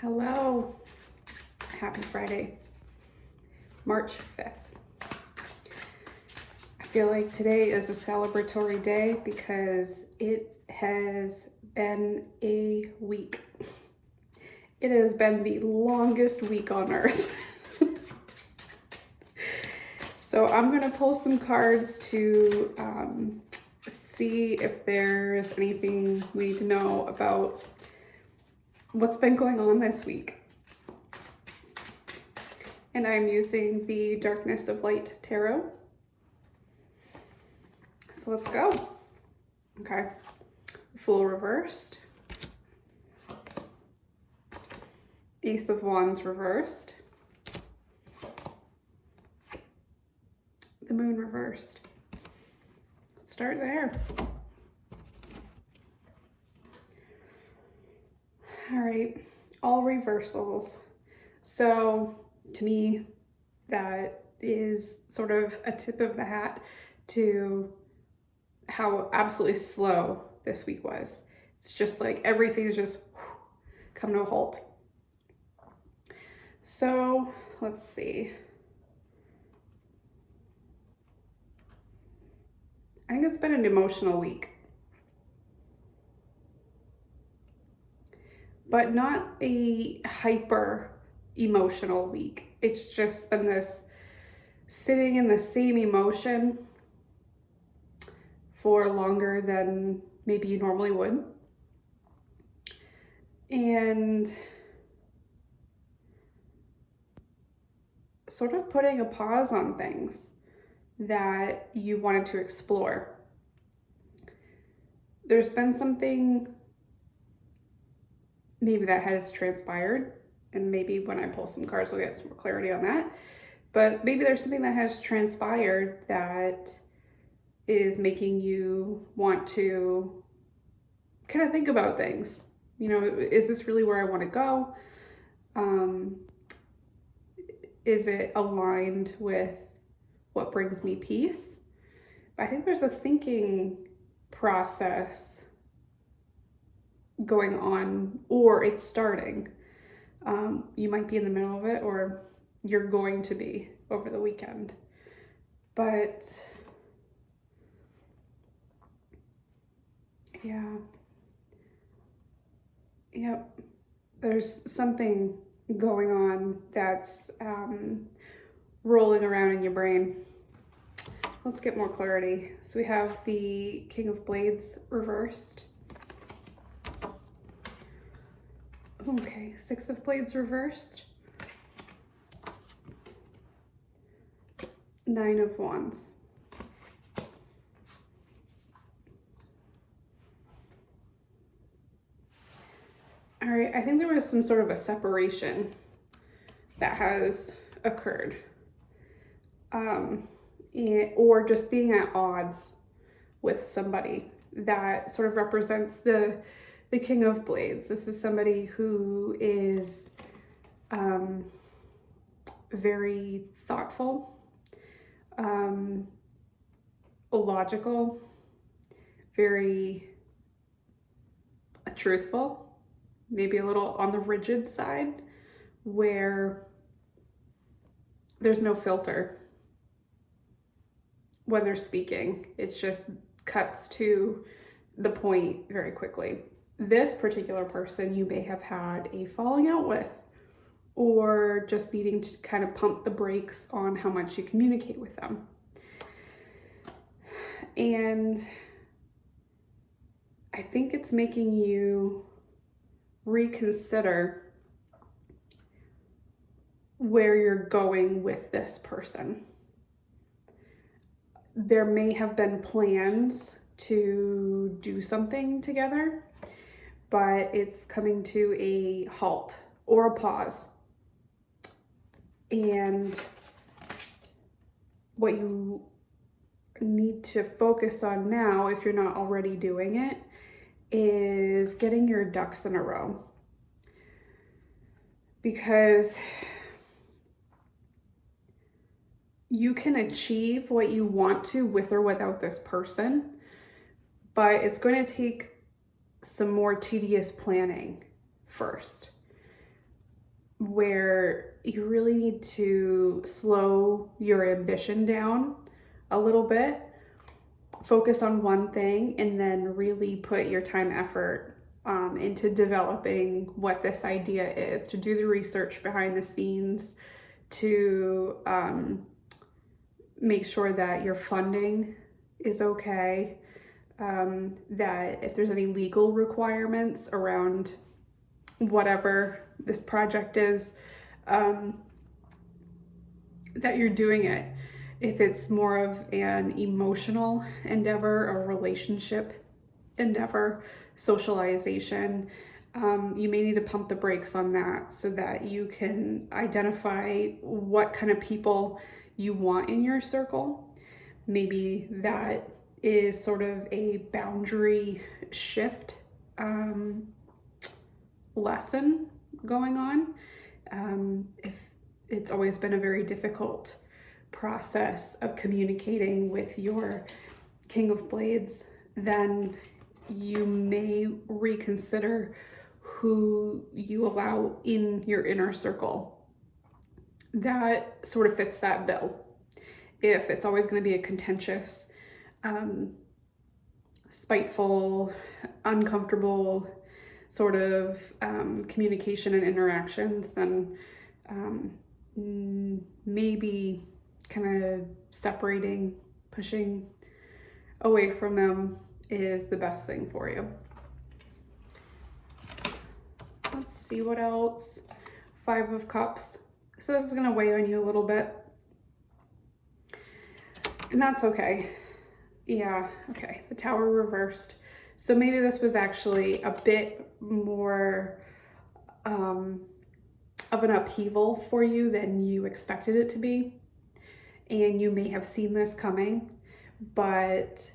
Hello, happy Friday, March 5th. I feel like today is a celebratory day because it has been a week. It has been the longest week on earth. So I'm gonna pull some cards to see if there's anything we need to know about what's been going on this week. And I'm using the Darkness of Light Tarot. So let's go. Okay, Fool reversed. Ace of Wands reversed. The Moon reversed. Let's start there. All right, all reversals. So to me, that is sort of a tip of the hat to how absolutely slow this week was. It's just like everything is just come to a halt. So let's see. I think it's been an emotional week, but not a hyper emotional week. It's just been this sitting in the same emotion for longer than maybe you normally would. And sort of putting a pause on things that you wanted to explore. There's been something maybe that has transpired, and maybe when I pull some cards we'll get some more clarity on that, but maybe there's something that has transpired that is making you want to kind of think about things. You know, is this really where I want to go? Is it aligned with what brings me peace? I think there's a thinking process going on, or it's starting. You might be in the middle of it, or you're going to be over the weekend. But yeah, yep, there's something going on that's rolling around in your brain. Let's get more clarity. So we have the King of Blades reversed. Okay, Six of Blades reversed. Nine of Wands. All right, I think there was some sort of a separation that has occurred. Or just being at odds with somebody that sort of represents the King of Blades. This is somebody who is very thoughtful, logical, very truthful, maybe a little on the rigid side, where there's no filter when they're speaking. It just cuts to the point very quickly. This particular person you may have had a falling out with, or just needing to kind of pump the brakes on how much you communicate with them. And I think it's making you reconsider where you're going with this person. There may have been plans to do something together, but it's coming to a halt or a pause. And what you need to focus on now, if you're not already doing it, is getting your ducks in a row. Because you can achieve what you want to with or without this person, but it's going to take some more tedious planning first. where you really need to slow your ambition down a little bit, focus on one thing, and then really put your time, effort into developing what this idea is, to do the research behind the scenes, to make sure that your funding is okay, that if there's any legal requirements around whatever this project is, that you're doing it. If it's more of an emotional endeavor, a relationship endeavor, socialization, you may need to pump the brakes on that so that you can identify what kind of people you want in your circle. Maybe that is sort of a boundary shift lesson going on. If it's always been a very difficult process of communicating with your King of Blades, then you may reconsider who you allow in your inner circle that sort of fits that bill. If it's always going to be a contentious, spiteful, uncomfortable sort of communication and interactions, then maybe kind of separating, pushing away from them is the best thing for you. Let's see what else. 5 of Cups. So this is going to weigh on you a little bit. And that's okay. Yeah, okay. The Tower reversed. So maybe this was actually a bit more of an upheaval for you than you expected it to be. And you may have seen this coming, but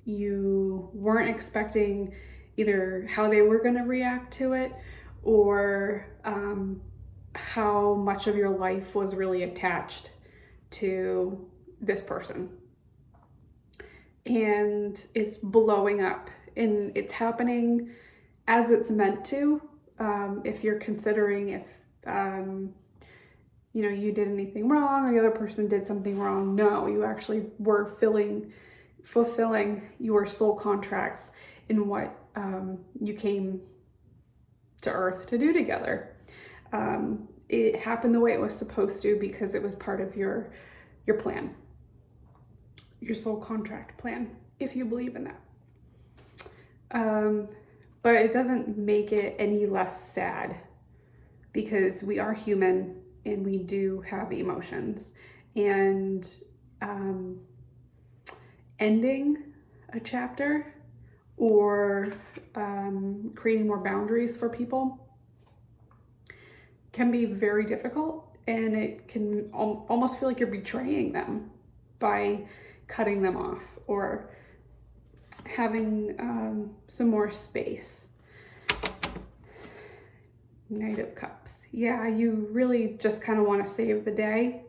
you weren't expecting either how they were going to react to it, or how much of your life was really attached to this person. And it's blowing up, and it's happening as it's meant to. If you're considering if you did anything wrong or the other person did something wrong, no, you actually were fulfilling your soul contracts in what you came to Earth to do together. It happened the way it was supposed to because it was part of your plan, your soul contract plan, if you believe in that. But it doesn't make it any less sad, because we are human and we do have emotions. And ending a chapter or creating more boundaries for people can be very difficult, and it can almost feel like you're betraying them by cutting them off or having some more space. Knight of Cups. Yeah, you really just kind of want to save the day.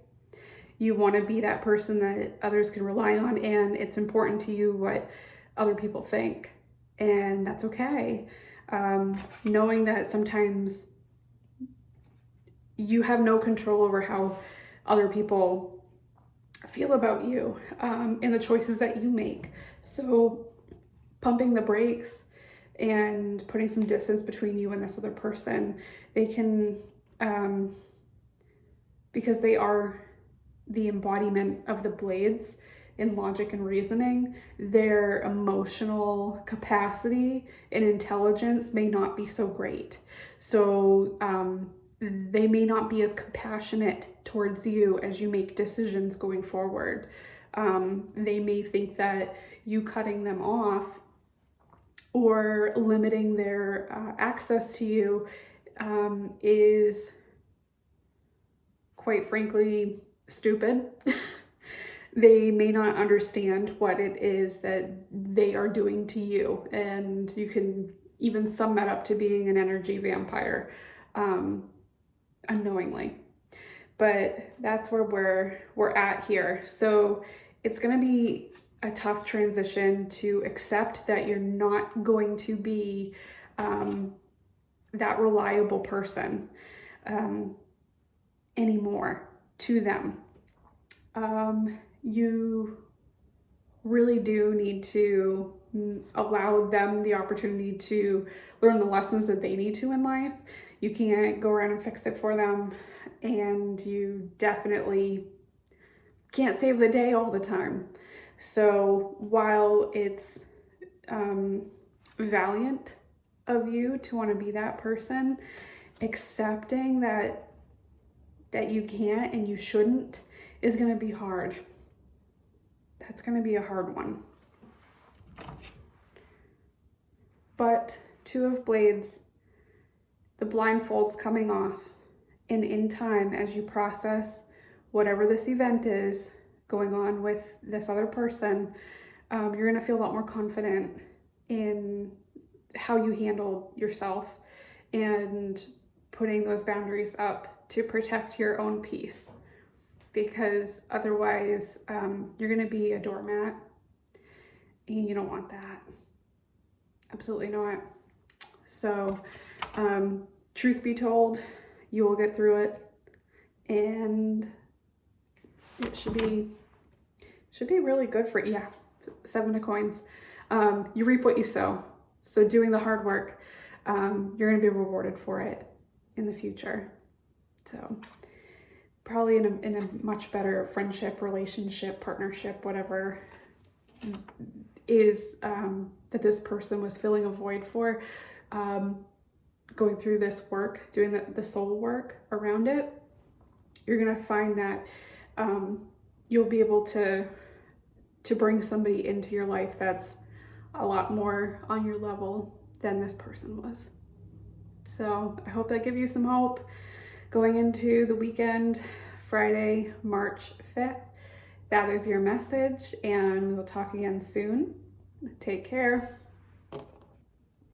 You want to be that person that others can rely on, and it's important to you what other people think, and that's okay. Knowing that sometimes you have no control over how other people feel about you and the choices that you make. So pumping the brakes and putting some distance between you and this other person, they can, because they are the embodiment of the blades in logic and reasoning, their emotional capacity and intelligence may not be so great. So they may not be as compassionate towards you as you make decisions going forward. They may think that you cutting them off or limiting their access to you is, quite frankly, stupid. They may not understand what it is that they are doing to you, and you can even sum that up to being an energy vampire unknowingly. But that's where we're at here. So it's going to be a tough transition to accept that you're not going to be that reliable person anymore to them. You really do need to allow them the opportunity to learn the lessons that they need to in life. You can't go around and fix it for them, and you definitely can't save the day all the time. So while it's valiant of you to want to be that person, accepting that you can't and you shouldn't is going to be hard. That's going to be a hard one. But Two of Blades, the blindfold's coming off, and in time, as you process whatever this event is going on with this other person, you're going to feel a lot more confident in how you handle yourself and putting those boundaries up to protect your own peace, because otherwise you're going to be a doormat, and you don't want that. Absolutely not. So truth be told, you will get through it, and it should be really good for you. Yeah, 7 of Coins. You reap what you sow. So doing the hard work, you're going to be rewarded for it in the future. So probably in a much better friendship, relationship, partnership, whatever is that this person was filling a void for, going through this work, doing the soul work around it. You're going to find that you'll be able to bring somebody into your life that's a lot more on your level than this person was. So I hope that gives you some hope going into the weekend, Friday, March 5th. That is your message, and we'll talk again soon. Take care.